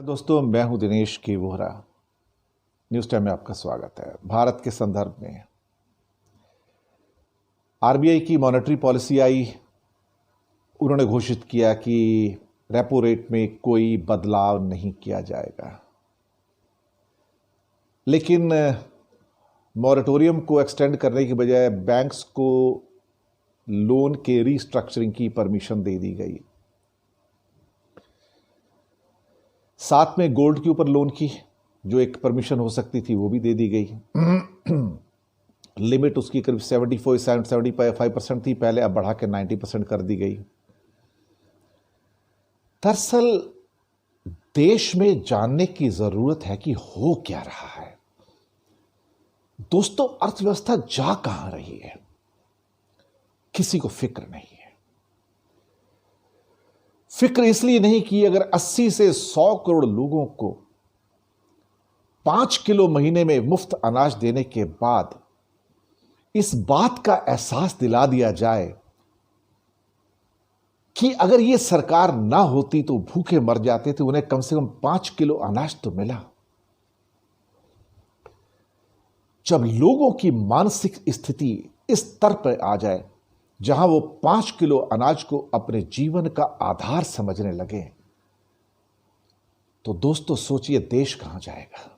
दोस्तों, मैं हूं दिनेश के वोहरा। न्यूज़ टाइम में आपका स्वागत है। भारत के संदर्भ में आरबीआई की मॉनेटरी पॉलिसी आई। उन्होंने घोषित किया कि रेपो रेट में कोई बदलाव नहीं किया जाएगा, लेकिन मॉरेटोरियम को एक्सटेंड करने की बजाय बैंक्स को लोन के रीस्ट्रक्चरिंग की परमिशन दे दी गई। साथ में गोल्ड के ऊपर लोन की जो एक परमिशन हो सकती थी वो भी दे दी गई। लिमिट उसकी करीब 75% थी पहले, अब बढ़ा के 90% कर दी गई। दरअसल देश में जानने की जरूरत है कि हो क्या रहा है। दोस्तों, अर्थव्यवस्था जा कहां रही है, किसी को फिक्र नहीं है। फिक्र इसलिए नहीं कि अगर 80 से 100 करोड़ लोगों को 5 किलो महीने में मुफ्त अनाज देने के बाद इस बात का एहसास दिला दिया जाए कि अगर यह सरकार ना होती तो भूखे मर जाते थे, उन्हें कम से कम 5 किलो अनाज तो मिला। जब लोगों की मानसिक स्थिति इस स्तर पर आ जाए जहां वो 5 किलो अनाज को अपने जीवन का आधार समझने लगे, तो दोस्तों सोचिए देश कहां जाएगा।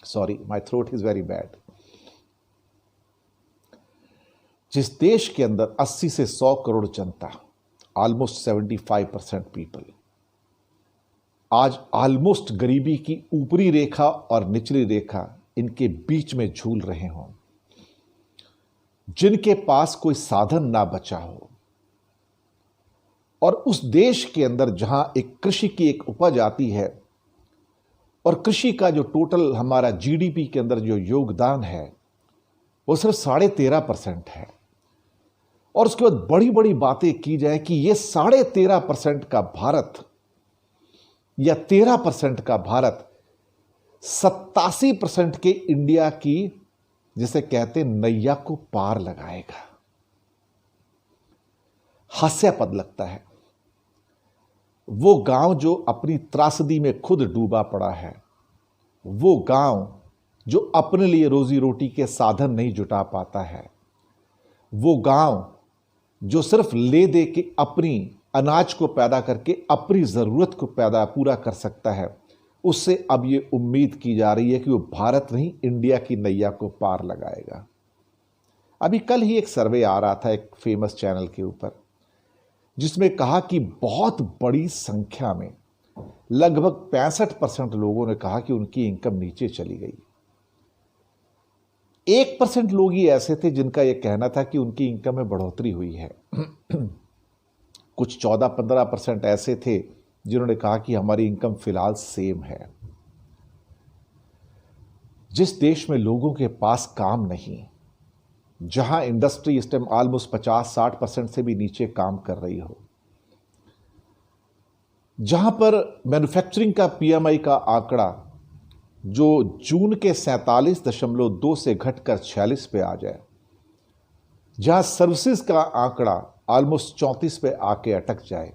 Sorry, my throat is very bad. जिस देश के अंदर 80 से 100 करोड़ जनता, ऑलमोस्ट 75% पीपल, आज ऑलमोस्ट गरीबी की ऊपरी रेखा और निचली रेखा इनके बीच में झूल रहे हों, जिनके पास कोई साधन ना बचा हो, और उस देश के अंदर जहां एक कृषि की एक उपज आती है और कृषि का जो टोटल हमारा जीडीपी के अंदर जो योगदान है वो सिर्फ 13.5% है, और उसके बाद बड़ी बड़ी बातें की जाए कि ये 13.5% का भारत या 13% का भारत 87% के इंडिया की, जिसे कहते नैया को पार लगाएगा। हास्यास्पद लगता है। वो गांव जो अपनी त्रासदी में खुद डूबा पड़ा है, वो गांव जो अपने लिए रोजी रोटी के साधन नहीं जुटा पाता है, वो गांव जो सिर्फ ले दे के अपनी अनाज को पैदा करके अपनी जरूरत को पूरा कर सकता है, उससे अब ये उम्मीद की जा रही है कि वो भारत नहीं इंडिया की नैया को पार लगाएगा। अभी कल ही एक सर्वे आ रहा था एक फेमस चैनल के ऊपर, जिसमें कहा कि बहुत बड़ी संख्या में लगभग 65% लोगों ने कहा कि उनकी इनकम नीचे चली गई। 1% लोग ही ऐसे थे जिनका यह कहना था कि उनकी इनकम में बढ़ोतरी हुई है। कुछ 14-15% ऐसे थे जिन्होंने कहा कि हमारी इनकम फिलहाल सेम है। जिस देश में लोगों के पास काम नहीं, जहां इंडस्ट्री इस टाइम ऑलमोस्ट 50-60% से भी नीचे काम कर रही हो, जहां पर मैन्युफैक्चरिंग का पीएमआई का आंकड़ा जो जून के 47.2 से घटकर 46 पे आ जाए, जहां सर्विसेज का आंकड़ा ऑलमोस्ट 34 पे आके अटक जाए,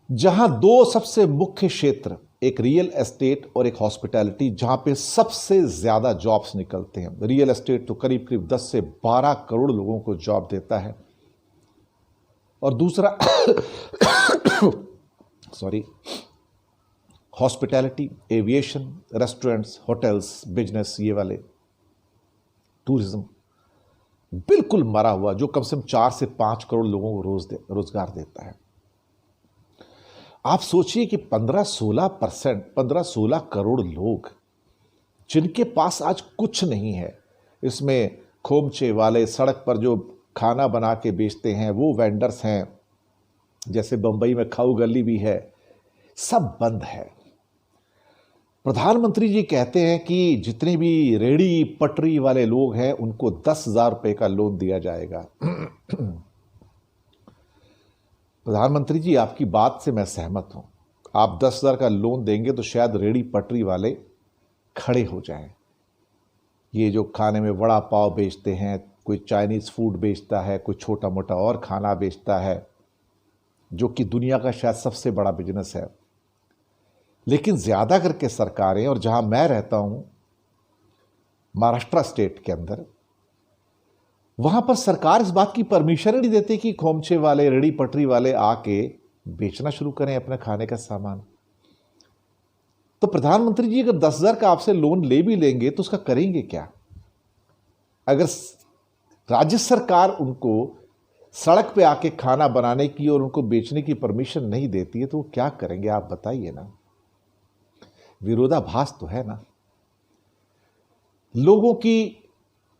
जहां दो सबसे मुख्य क्षेत्र, एक रियल एस्टेट और एक हॉस्पिटैलिटी, जहां पे सबसे ज्यादा जॉब्स निकलते हैं। रियल एस्टेट तो करीब करीब 10 से 12 करोड़ लोगों को जॉब देता है, और दूसरा sorry, hospitality, aviation, restaurants, hotels, business, ये वाले, टूरिज्म बिल्कुल मरा हुआ, जो कम से कम 4 से 5 करोड़ लोगों को रोजगार देता है। आप सोचिए कि 15-16 करोड़ लोग जिनके पास आज कुछ नहीं है, इसमें खोमचे वाले, सड़क पर जो खाना बना के बेचते हैं वो वेंडर्स हैं, जैसे बंबई में खाऊ गली भी है, सब बंद है। प्रधानमंत्री जी कहते हैं कि जितने भी रेड़ी पटरी वाले लोग हैं उनको 10,000 रुपए का लोन दिया जाएगा। प्रधानमंत्री जी, आपकी बात से मैं सहमत हूं। आप 10,000 का लोन देंगे तो शायद रेड़ी पटरी वाले खड़े हो जाएं। ये जो खाने में वड़ा पाव बेचते हैं, कोई चाइनीज़ फूड बेचता है, कोई छोटा मोटा और खाना बेचता है, जो कि दुनिया का शायद सबसे बड़ा बिजनेस है। लेकिन ज़्यादा करके सरकारें, और जहां मैं रहता हूं महाराष्ट्र स्टेट के अंदर, वहां पर सरकार इस बात की परमिशन ही नहीं देती कि खोमचे वाले, रेड़ी पटरी वाले आके बेचना शुरू करें अपने खाने का सामान। तो प्रधानमंत्री जी अगर 10,000 का आपसे लोन ले भी लेंगे तो उसका करेंगे क्या? अगर राज्य सरकार उनको सड़क पे आके खाना बनाने की और उनको बेचने की परमिशन नहीं देती है तो वो क्या करेंगे, आप बताइए ना। विरोधाभास तो है ना। लोगों की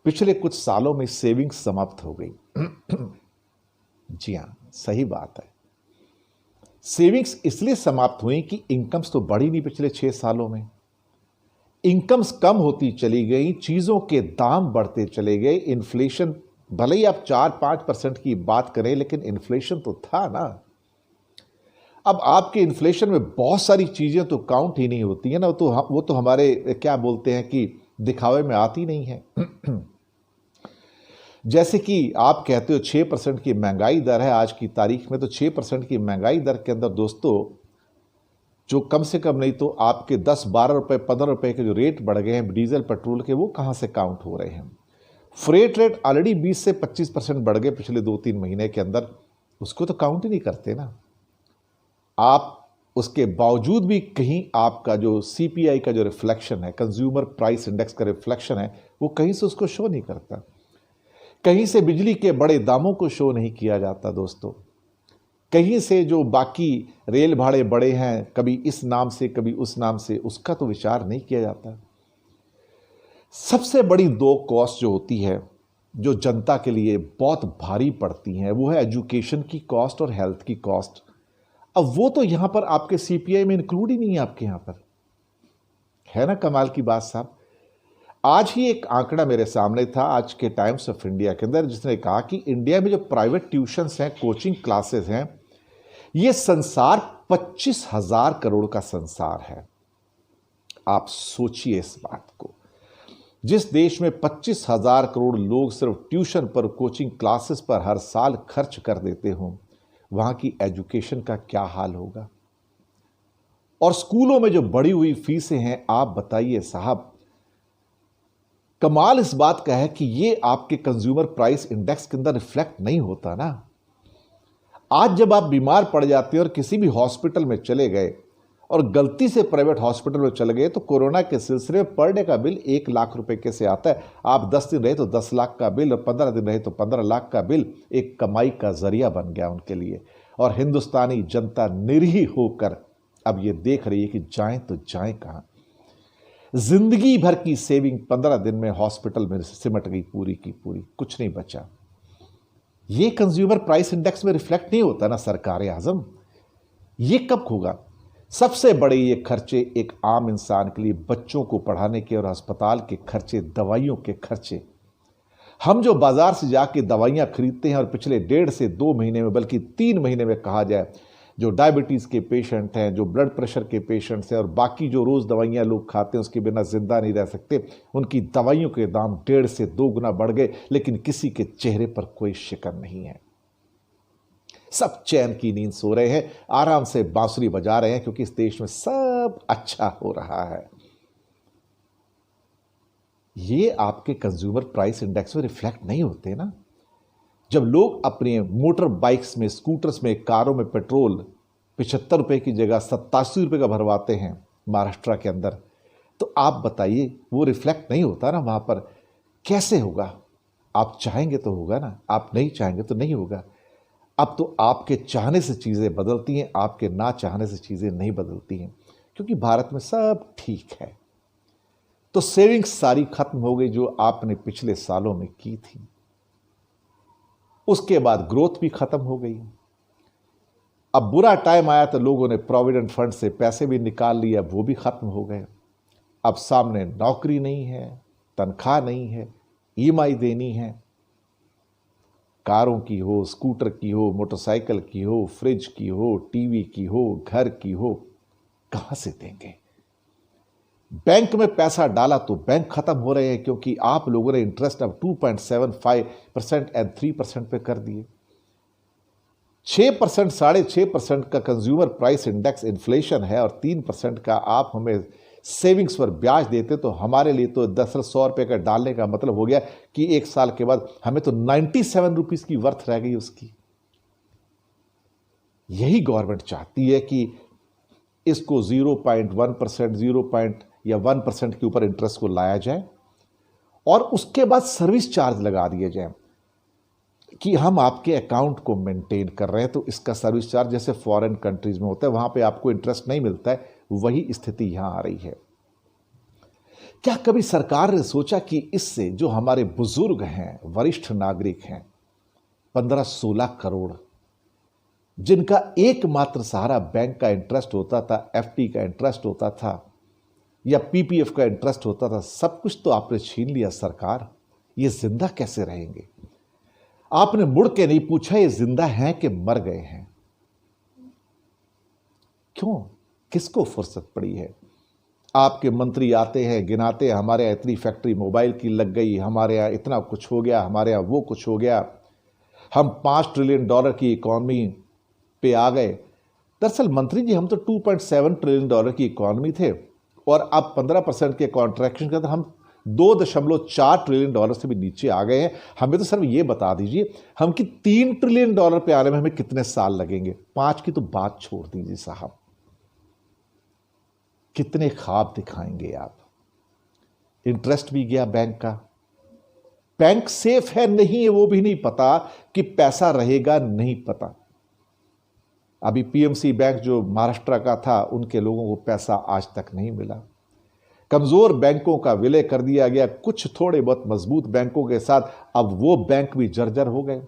पिछले कुछ सालों में सेविंग्स समाप्त हो गई। जी हां, सही बात है। सेविंग्स इसलिए समाप्त हुई कि इनकम्स तो बढ़ी नहीं पिछले 6 सालों में। इनकम्स कम होती चली गई, चीजों के दाम बढ़ते चले गए, इन्फ्लेशन, भले ही आप 4-5% की बात करें लेकिन इन्फ्लेशन तो था ना। अब आपके इन्फ्लेशन में बहुत सारी चीजें तो काउंट ही नहीं होती है ना, वो तो हमारे क्या बोलते हैं कि दिखावे में आती नहीं है। जैसे कि आप कहते हो 6% की महंगाई दर है आज की तारीख में, तो 6% की महंगाई दर के अंदर दोस्तों जो कम से कम नहीं तो आपके 10-12 रुपए 15 रुपए के जो रेट बढ़ गए हैं डीजल पेट्रोल के, वो कहां से काउंट हो रहे हैं। फ्रेट रेट ऑलरेडी 20 से 25% बढ़ गए पिछले 2-3 महीने के अंदर, उसको तो काउंट ही नहीं करते ना आप। उसके बावजूद भी कहीं आपका जो सीपीआई का जो रिफ्लेक्शन है, कंज्यूमर प्राइस इंडेक्स का रिफ्लेक्शन है, वो कहीं से उसको शो नहीं करता। कहीं से बिजली के बड़े दामों को शो नहीं किया जाता दोस्तों। कहीं से जो बाकी रेल भाड़े बढ़े हैं, कभी इस नाम से कभी उस नाम से, उसका तो विचार नहीं किया जाता। सबसे बड़ी 2 कॉस्ट जो होती है, जो जनता के लिए बहुत भारी पड़ती हैं, वो है एजुकेशन की कॉस्ट और हेल्थ की कॉस्ट। अब वो तो यहां पर आपके सीपीआई में इंक्लूड ही नहीं है आपके यहां पर, है ना कमाल की बात साहब। आज ही एक आंकड़ा मेरे सामने था आज के टाइम्स ऑफ इंडिया के अंदर, जिसने कहा कि इंडिया में जो प्राइवेट ट्यूशंस हैं, कोचिंग क्लासेस हैं, ये संसार 25,000 करोड़ का संसार है। आप सोचिए इस बात को। जिस देश में 25,000 करोड़ लोग सिर्फ ट्यूशन पर, कोचिंग क्लासेस पर हर साल खर्च कर देते हों, वहां की एजुकेशन का क्या हाल होगा। और स्कूलों में जो बढ़ी हुई फीसें हैं, आप बताइए साहब। कमाल इस बात का है कि ये आपके कंज्यूमर प्राइस इंडेक्स के अंदर रिफ्लेक्ट नहीं होता ना। आज जब आप बीमार पड़ जाते हैं और किसी भी हॉस्पिटल में चले गए और गलती से प्राइवेट हॉस्पिटल में चले गए, तो कोरोना के सिलसिले में पर डे का बिल 1 लाख रुपए कैसे आता है। आप 10 दिन रहे तो 10 लाख का बिल, और 15 दिन रहे तो 15 लाख का बिल एक कमाई का जरिया बन गया उनके लिए। और हिंदुस्तानी जनता निरीह होकर अब ये देख रही है कि जाएं तो जाएं कहां। जिंदगी भर की सेविंग 15 दिन में हॉस्पिटल में सिमट गई पूरी की पूरी, कुछ नहीं बचा। ये कंज्यूमर प्राइस इंडेक्स में रिफ्लेक्ट नहीं होता ना सरकार आजम। ये कब होगा? सबसे बड़े ये खर्चे एक आम इंसान के लिए, बच्चों को पढ़ाने के और अस्पताल के खर्चे, दवाइयों के खर्चे। हम जो बाजार से जाके दवाइयां खरीदते हैं और पिछले 1.5 से 2 महीने में, बल्कि 3 महीने में कहा जाए, जो डायबिटीज़ के पेशेंट हैं, जो ब्लड प्रेशर के पेशेंट्स हैं और बाकी जो रोज़ दवाइयाँ लोग खाते हैं उसके बिना जिंदा नहीं रह सकते, उनकी दवाइयों के दाम 1.5 से 2 गुना बढ़ गए। लेकिन किसी के चेहरे पर कोई शिकन नहीं है। सब चैन की नींद सो रहे हैं, आराम से बांसुरी बजा रहे हैं, क्योंकि इस देश में सब अच्छा हो रहा है। ये आपके कंज्यूमर प्राइस इंडेक्स में रिफ्लेक्ट नहीं होते ना। जब लोग अपने मोटर बाइक्स में, स्कूटर्स में, कारों में पेट्रोल 75 रुपए की जगह 87 रुपए का भरवाते हैं महाराष्ट्र के अंदर, तो आप बताइए वो रिफ्लेक्ट नहीं होता ना वहां पर। कैसे होगा? आप चाहेंगे तो होगा ना, आप नहीं चाहेंगे तो नहीं होगा। अब तो आपके चाहने से चीज़ें बदलती हैं, आपके ना चाहने से चीज़ें नहीं बदलती हैं, क्योंकि भारत में सब ठीक है। तो सेविंग्स सारी खत्म हो गई जो आपने पिछले सालों में की थी। उसके बाद ग्रोथ भी खत्म हो गई। अब बुरा टाइम आया तो लोगों ने प्रोविडेंट फंड से पैसे भी निकाल लिए, अब वो भी खत्म हो गए। अब सामने नौकरी नहीं है, तनख्वाह नहीं है, ईएमआई देनी है, कारों की हो, स्कूटर की हो, मोटरसाइकिल की हो, फ्रिज की हो, टीवी की हो, घर की हो, कहां से देंगे? बैंक में पैसा डाला तो बैंक खत्म हो रहे हैं, क्योंकि आप लोगों ने इंटरेस्ट अब 2.75% एंड 3% पे कर दिए। 6%, 6.5% का कंज्यूमर प्राइस इंडेक्स इन्फ्लेशन है, और 3% का आप हमें सेविंग्स पर ब्याज देते, तो हमारे लिए तो 100 रुपये का डालने का मतलब हो गया कि 1 साल के बाद हमें तो 97 रुपीज़ की वर्थ रह गई उसकी। यही गवर्नमेंट चाहती है कि इसको 0.1%, 1% के ऊपर इंटरेस्ट को लाया जाए, और उसके बाद सर्विस चार्ज लगा दिए जाए कि हम आपके अकाउंट को मेंटेन कर रहे हैं, तो इसका सर्विस चार्ज जैसे फॉरेन कंट्रीज में होता है, वहां पे आपको इंटरेस्ट नहीं मिलता है, वही स्थिति यहां आ रही है। क्या कभी सरकार ने सोचा कि इससे जो हमारे बुजुर्ग हैं, वरिष्ठ नागरिक हैं, 15-16 करोड़, जिनका एकमात्र सहारा बैंक का इंटरेस्ट होता था, एफडी का इंटरेस्ट होता था, या पीपीएफ का इंटरेस्ट होता था, सब कुछ तो आपने छीन लिया सरकार। ये जिंदा कैसे रहेंगे? आपने मुड़ के नहीं पूछा ये जिंदा हैं कि मर गए हैं। क्यों? किसको फुर्सत पड़ी है? आपके मंत्री आते हैं, गिनाते हैं, हमारे यहाँ इतनी फैक्ट्री मोबाइल की लग गई, हमारे यहाँ इतना कुछ हो गया, हमारे यहाँ वो कुछ हो गया, हम $5 ट्रिलियन की इकॉनमी पे आ गए। दरअसल मंत्री जी, हम तो 2.7 ट्रिलियन डॉलर की इकॉनमी थे, और अब 15% के कॉन्ट्रैक्शन के अंदर हम 2.4 ट्रिलियन डॉलर से भी नीचे आ गए हैं। हमें तो सिर्फ ये बता दीजिए, हम कि 3 ट्रिलियन डॉलर पे आने में हमें कितने साल लगेंगे? 5 की तो बात छोड़ दीजिए साहब, कितने ख्वाब दिखाएंगे आप? इंटरेस्ट भी गया बैंक का, बैंक सेफ है नहीं है वो भी नहीं पता, कि पैसा रहेगा नहीं पता। अभी पीएमसी बैंक जो महाराष्ट्र का था, उनके लोगों को पैसा आज तक नहीं मिला। कमजोर बैंकों का विलय कर दिया गया कुछ थोड़े बहुत मजबूत बैंकों के साथ, अब वो बैंक भी जर्जर हो गए।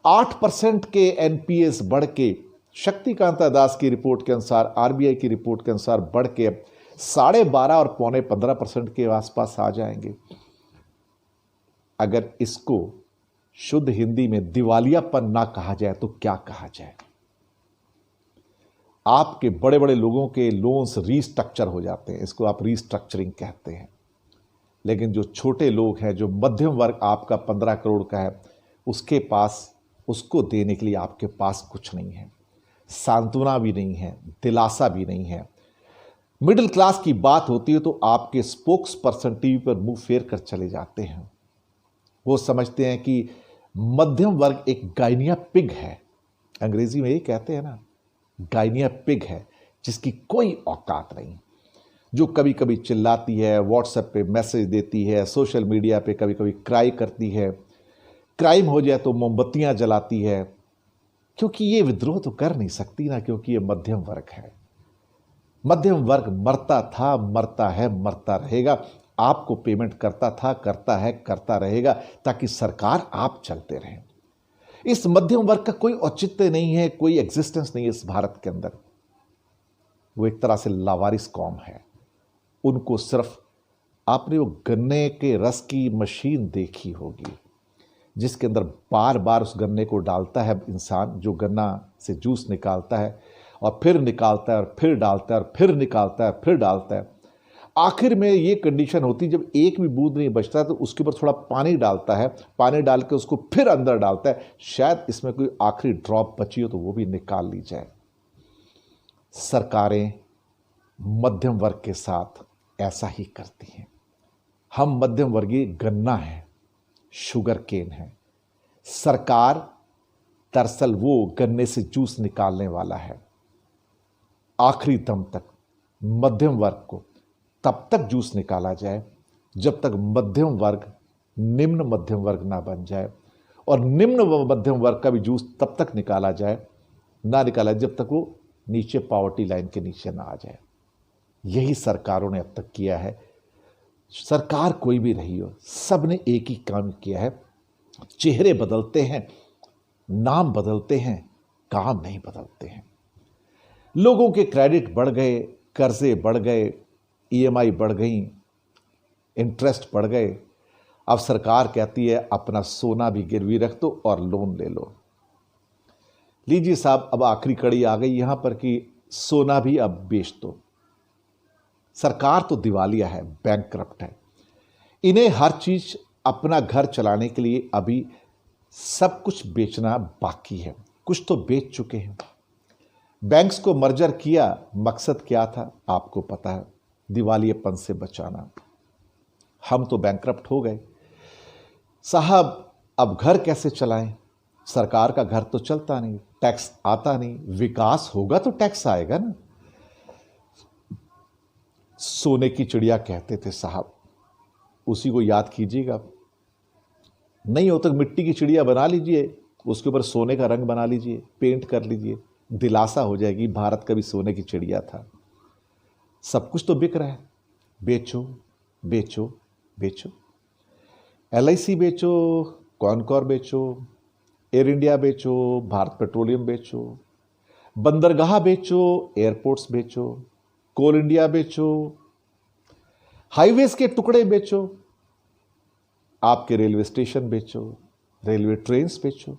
8% के एनपीएस बढ़ के, शक्तिकांता दास की रिपोर्ट के अनुसार, आरबीआई की रिपोर्ट के अनुसार बढ़ के 12.5 और 15% के आसपास आ जाएंगे। अगर इसको शुद्ध हिंदी में दिवालियापन ना कहा जाए तो क्या कहा जाए? आपके बड़े बड़े लोगों के लोन्स रीस्ट्रक्चर हो जाते हैं, इसको आप रीस्ट्रक्चरिंग कहते हैं। लेकिन जो छोटे लोग हैं, जो मध्यम वर्ग आपका 15 करोड़ का है, उसके पास, उसको देने के लिए आपके पास कुछ नहीं है, सांत्वना भी नहीं है, दिलासा भी नहीं है। मिडिल क्लास की बात होती है तो आपके स्पोक्स पर्सन टीवी पर मुंह फेर कर चले जाते हैं। वो समझते हैं कि मध्यम वर्ग एक गाइनिया पिग है, अंग्रेजी में ये कहते हैं ना, गाइनिया पिग है, जिसकी कोई औकात नहीं, जो कभी कभी चिल्लाती है, व्हाट्सएप पे मैसेज देती है, सोशल मीडिया पे कभी कभी क्राई करती है, क्राइम हो जाए तो मोमबत्तियां जलाती है, क्योंकि ये विद्रोह तो कर नहीं सकती ना, क्योंकि ये मध्यम वर्ग है। मध्यम वर्ग मरता था, मरता है, मरता रहेगा, आपको पेमेंट करता था, करता है, करता रहेगा, ताकि सरकार आप चलते रहें। इस मध्यम वर्ग का कोई औचित्य नहीं है, कोई एग्जिस्टेंस नहीं है इस भारत के अंदर। वो एक तरह से लावारिस कौम है। उनको सिर्फ, आपने वो गन्ने के रस की मशीन देखी होगी, जिसके अंदर बार बार उस गन्ने को डालता है इंसान, जो गन्ना से जूस निकालता है, और फिर निकालता है, और फिर डालता है, और फिर निकालता है, फिर डालता है। आखिर में ये कंडीशन होती है, जब एक भी बूंद नहीं बचता तो उसके ऊपर थोड़ा पानी डालता है, पानी डाल के उसको फिर अंदर डालता है, शायद इसमें कोई आखिरी ड्रॉप बची हो तो वो भी निकाल ली जाए। सरकारें मध्यम वर्ग के साथ ऐसा ही करती हैं। हम मध्यम वर्गीय गन्ना है, शुगर केन है, सरकार दरअसल वो गन्ने से जूस निकालने वाला है। आखिरी दम तक मध्यम वर्ग को तब तक जूस निकाला जाए जब तक मध्यम वर्ग निम्न मध्यम वर्ग ना बन जाए, और निम्न मध्यम वर्ग का भी जूस तब तक निकाला जाए जब तक वो नीचे पॉवर्टी लाइन के नीचे ना आ जाए। यही सरकारों ने अब तक किया है। सरकार कोई भी रही हो, सब ने एक ही काम किया है, चेहरे बदलते हैं, नाम बदलते हैं, काम नहीं बदलते हैं। लोगों के क्रेडिट बढ़ गए, कर्जे बढ़ गए, ईएमआई बढ़ गई, इंटरेस्ट बढ़ गए। अब सरकार कहती है अपना सोना भी गिरवी रख दो और लोन ले लो। लीजिए साहब, अब आखिरी कड़ी आ गई यहां पर कि सोना भी अब बेच दो। सरकार तो दिवालिया है, बैंकक्रप्ट है। इन्हें हर चीज अपना घर चलाने के लिए अभी सब कुछ बेचना बाकी है। कुछ तो बेच चुके हैं। बैंक्स को मर्जर किया, मकसद क्या था आपको पता है, दिवालियेपन से बचाना। हम तो बैंकक्रप्ट हो गए साहब, अब घर कैसे चलाएं? सरकार का घर तो चलता नहीं, टैक्स आता नहीं, विकास होगा तो टैक्स आएगा ना। सोने की चिड़िया कहते थे साहब, उसी को याद कीजिएगा। नहीं हो तो मिट्टी की चिड़िया बना लीजिए, उसके ऊपर सोने का रंग बना लीजिए, पेंट कर लीजिए, दिलासा हो जाएगी भारत का भी सोने की चिड़िया था। सब कुछ तो बिक रहा है, बेचो बेचो बेचो। LIC बेचो, कॉनकॉर बेचो, एयर इंडिया बेचो, भारत पेट्रोलियम बेचो, बंदरगाह बेचो, एयरपोर्ट्स बेचो, कोल इंडिया बेचो, हाईवेज के टुकड़े बेचो, आपके रेलवे स्टेशन बेचो, रेलवे ट्रेन्स बेचो,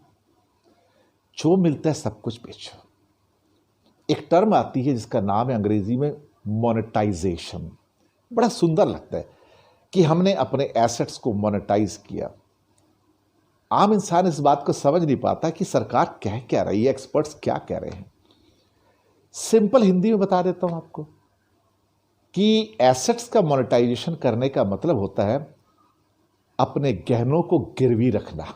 जो मिलता है सब कुछ बेचो। एक टर्म आती है जिसका नाम है अंग्रेजी में मोनेटाइजेशन। बड़ा सुंदर लगता है कि हमने अपने एसेट्स को मोनेटाइज किया। आम इंसान इस बात को समझ नहीं पाता कि सरकार कह क्या रही है, एक्सपर्ट्स क्या कह रहे हैं। सिंपल हिंदी में बता देता हूं आपको कि एसेट्स का मोनेटाइजेशन करने का मतलब होता है अपने गहनों को गिरवी रखना।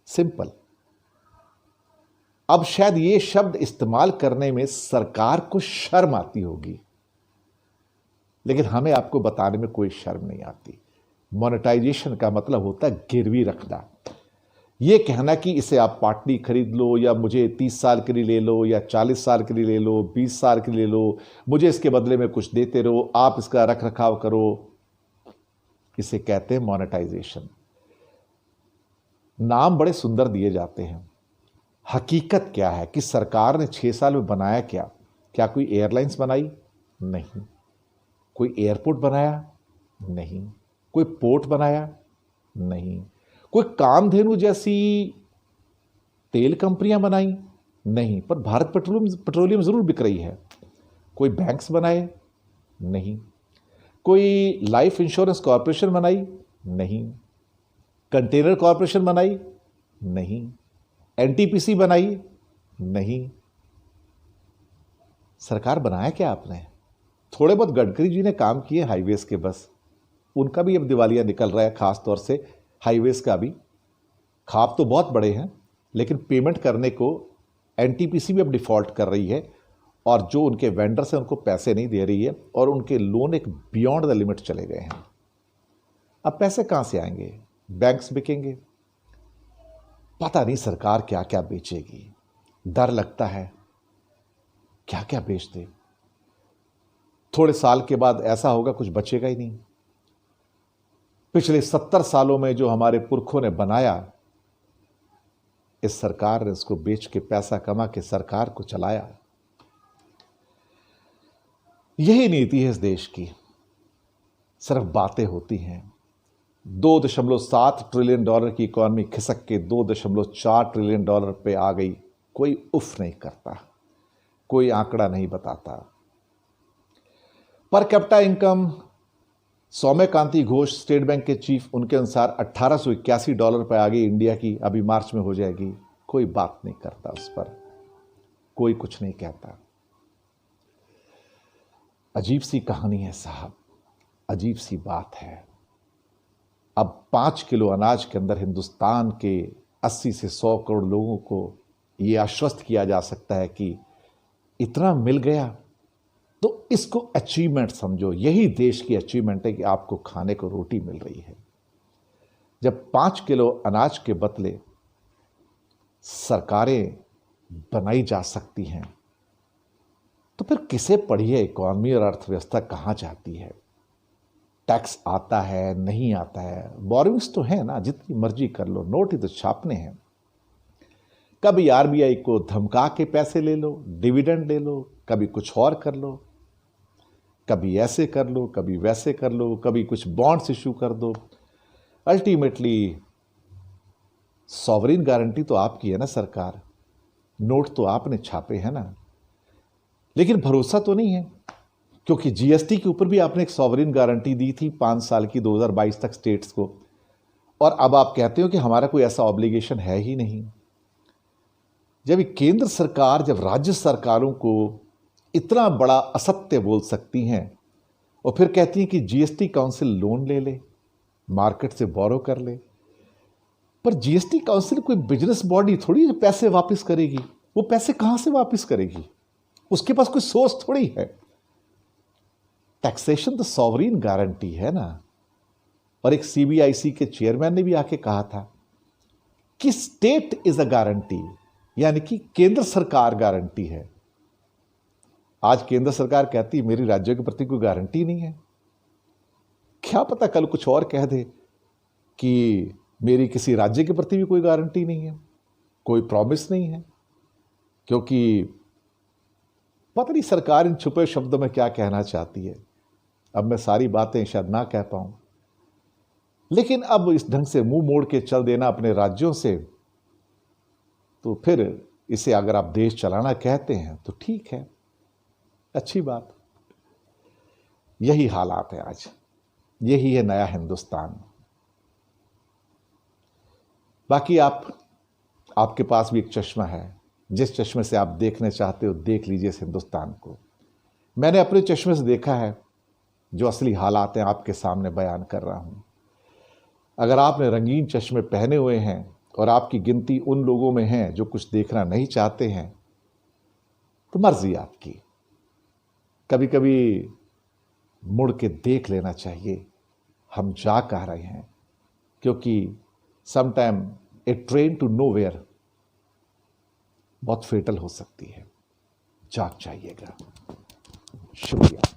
सिंपल। अब शायद ये शब्द इस्तेमाल करने में सरकार को शर्म आती होगी, लेकिन हमें आपको बताने में कोई शर्म नहीं आती। मोनेटाइजेशन का मतलब होता है गिरवी रखना। ये कहना कि इसे आप पार्टली खरीद लो, या मुझे 30 साल के लिए ले लो, या 40 साल के लिए ले लो, 20 साल के लिए ले लो, मुझे इसके बदले में कुछ देते रहो, आप इसका रख रखाव करो, इसे कहते हैं मोनेटाइजेशन। नाम बड़े सुंदर दिए जाते हैं। हकीकत क्या है कि सरकार ने 6 साल में बनाया क्या? क्या कोई एयरलाइंस बनाई? नहीं। कोई एयरपोर्ट बनाया? नहीं। कोई पोर्ट बनाया? नहीं। कोई कामधेनु जैसी तेल कंपनियां बनाई? नहीं। पर भारत पेट्रोलियम जरूर बिक रही है। कोई बैंक्स बनाए? नहीं। कोई लाइफ इंश्योरेंस कॉरपोरेशन बनाई? नहीं। कंटेनर कॉरपोरेशन बनाई? नहीं। NTPC बनाई? नहीं। सरकार बनाया क्या आपने? थोड़े बहुत गडकरी जी ने काम किए हाईवेज के, बस उनका भी अब दिवालिया निकल रहा है, खास तौर से हाईवेज का भी। खाप तो बहुत बड़े हैं, लेकिन पेमेंट करने को NTPC भी अब डिफॉल्ट कर रही है, और जो उनके वेंडर्स हैं उनको पैसे नहीं दे रही है, और उनके लोन एक बियॉन्ड द लिमिट चले गए हैं। अब पैसे कहां से आएंगे? बैंक्स बिकेंगे। पता नहीं सरकार क्या क्या बेचेगी। डर लगता है क्या क्या बेच दे। थोड़े साल के बाद ऐसा होगा कुछ बचेगा ही नहीं। पिछले 70 सालों में जो हमारे पुरखों ने बनाया, इस सरकार ने उसको बेच के पैसा कमा के सरकार को चलाया। यही नीति है इस देश की। सिर्फ बातें होती हैं। 2.7 ट्रिलियन डॉलर की इकॉनमी खिसक के 2.4 ट्रिलियन डॉलर पे आ गई। कोई उफ नहीं करता, कोई आंकड़ा नहीं बताता। Per capita income, Soumyakanti Ghosh state bank के चीफ, उनके अनुसार $1881 पे आ गई इंडिया की, अभी मार्च में हो जाएगी। कोई बात नहीं करता उस पर, कोई कुछ नहीं कहता। अजीब सी कहानी है साहब, अजीब सी बात है। अब 5 किलो अनाज के अंदर हिंदुस्तान के 80 से 100 करोड़ लोगों को यह आश्वस्त किया जा सकता है कि इतना मिल गया, तो इसको अचीवमेंट समझो। यही देश की अचीवमेंट है कि आपको खाने को रोटी मिल रही है। जब 5 किलो अनाज के बदले सरकारें बनाई जा सकती हैं, तो फिर किसे पड़ी है इकॉनमी और अर्थव्यवस्था कहां जाती है? टैक्स आता है, नहीं आता है, बोरिंग्स तो है ना, जितनी मर्जी कर लो, नोट ही तो छापने हैं। कभी RBI को धमका के पैसे ले लो, डिविडेंड ले लो, कभी कुछ और कर लो, कभी ऐसे कर लो, कभी वैसे कर लो, कभी कुछ बॉन्ड्स इशू कर दो। अल्टीमेटली सॉवरिन गारंटी तो आपकी है ना सरकार, नोट तो आपने छापे हैं ना, लेकिन भरोसा तो नहीं है। क्योंकि जीएसटी के ऊपर भी आपने एक सॉवरेन गारंटी दी थी 5 साल की 2022 तक स्टेट्स को, और अब आप कहते हो कि हमारा कोई ऐसा ऑब्लिगेशन है ही नहीं। जब केंद्र सरकार, जब राज्य सरकारों को इतना बड़ा असत्य बोल सकती हैं और फिर कहती हैं कि जीएसटी काउंसिल लोन ले ले, मार्केट से बोरो कर ले, पर जीएसटी काउंसिल कोई बिजनेस बॉडी थोड़ी पैसे वापस करेगी। वो पैसे कहां से वापस करेगी? उसके पास कोई सोर्स थोड़ी है। टैक्सेशन तो सॉवरेन गारंटी है ना। और एक सीबीआईसी के चेयरमैन ने भी आके कहा था कि स्टेट इज अ गारंटी, यानी कि केंद्र सरकार गारंटी है। आज केंद्र सरकार कहती है मेरी राज्यों के प्रति कोई गारंटी नहीं है। क्या पता कल कुछ और कह दे कि मेरी किसी राज्य के प्रति भी कोई गारंटी नहीं है, कोई प्रॉमिस नहीं है। क्योंकि पता नहीं सरकार इन छुपे शब्दों में क्या कहना चाहती है। अब मैं सारी बातें शायद ना कह पाऊं, लेकिन अब इस ढंग से मुंह मोड़ के चल देना अपने राज्यों से, तो फिर इसे अगर आप देश चलाना कहते हैं तो ठीक है, अच्छी बात। यही हालात है आज, यही है नया हिंदुस्तान। बाकी आपके पास भी एक चश्मा है, जिस चश्मे से आप देखने चाहते हो देख लीजिए इस हिंदुस्तान को। मैंने अपने चश्मे से देखा है, जो असली हालात हैं आपके सामने बयान कर रहा हूं। अगर आपने रंगीन चश्मे पहने हुए हैं और आपकी गिनती उन लोगों में है जो कुछ देखना नहीं चाहते हैं, तो मर्जी आपकी। कभी कभी मुड़ के देख लेना चाहिए हम जा कह रहे हैं, क्योंकि sometime a train to nowhere बहुत फेटल हो सकती है। जाग जाइएगा। शुक्रिया।